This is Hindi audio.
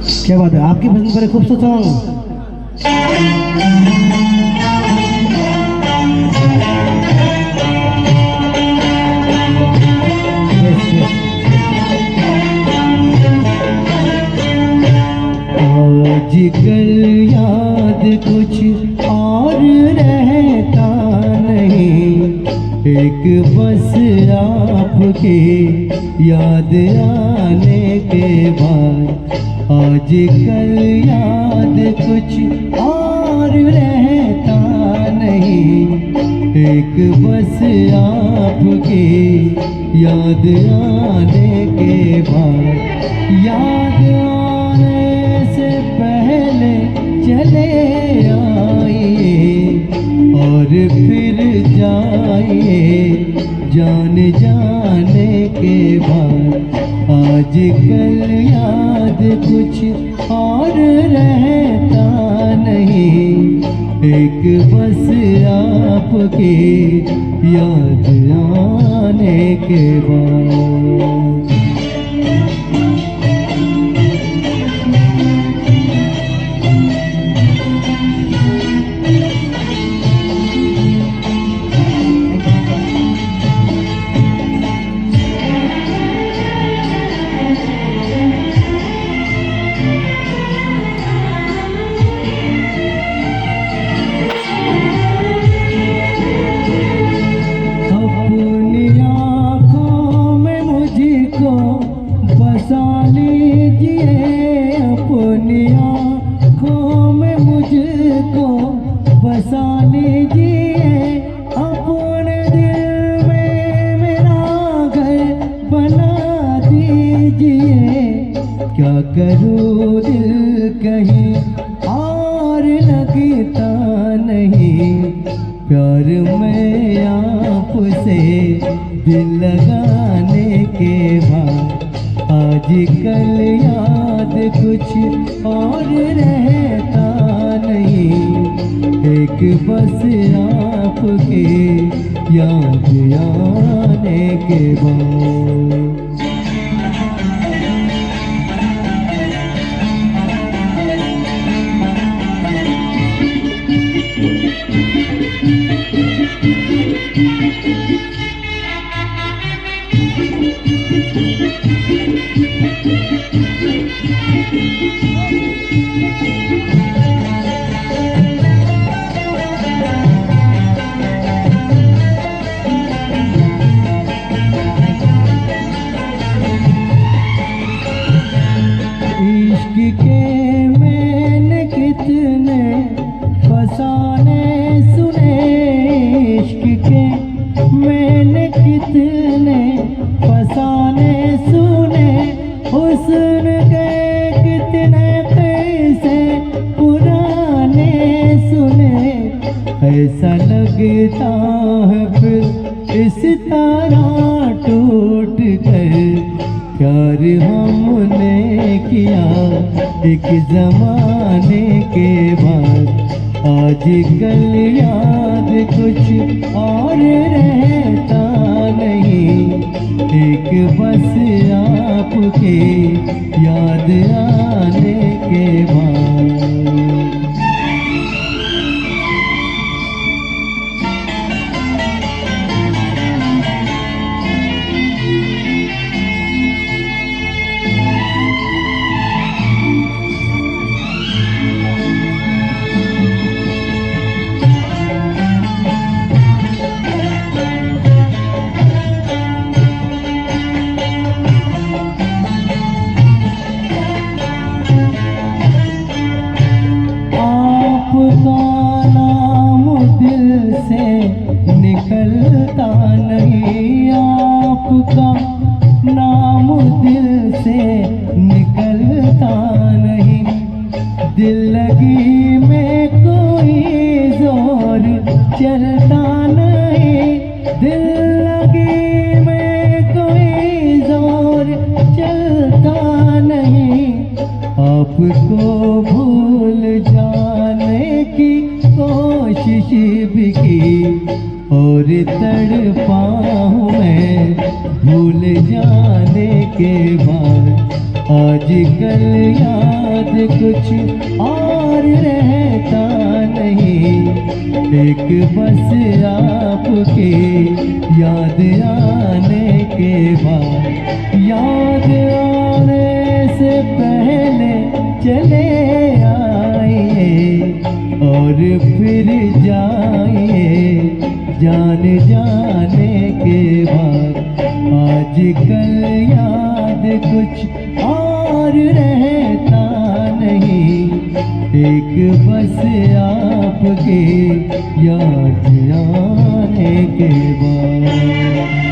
क्या बात है, आपकी पसंद पर खूबसूरत सॉन्ग। आजकल याद कुछ और रहता नहीं, एक बस आपकी याद आने के बाद। आजकल याद कुछ और रहता नहीं, एक बस आपकी याद आने के बाद। याद आने से पहले चले आइए और फिर जाइए जान जाने के बाद। आजकल याद कुछ और रहता नहीं, एक बस आपकी याद आने के बाद। बसा लीजिए अपनी आँखों में मुझको, बसा लीजिए अपने दिल में मेरा घर बना दीजिए। क्या करूँ दिल कहीं और लगता नहीं, प्यार में आपसे दिल लगाने के बाद। आजकल याद कुछ और रहता नहीं, एक बस आपकी याद आने के बाद। इश्क के मैंने कितने फसाने सुने, इश्क के मैंने कितने फसाने सुने, हुस्न के कितने किस्से पुराने सुने। ऐसा लगता है फिर इस तरह टूट गए, प्यार हमने किया एक जमाने के बाद। आजकल याद कुछ और रहता नहीं, एक बस आपकी याद आने के बाद। आपका नाम दिल से निकलता नहीं, आपका नाम दिल से निकलता नहीं। दिल लगी में कोई जोर चलता नहीं, दिल लगी में कोई जोर चलता नहीं। आपको भूल जाने की कोशिश भी की और तड़पा हूँ मैं भूल जाने के बाद। आजकल याद याद कुछ और रहता नहीं, एक बस आपके याद आने के बाद, याद आने से पहले चले आइए और फिर जाइए जान जाने के बाद। आजकल याद कुछ और रहता नहीं, एक बस आपके याद आने के बाद।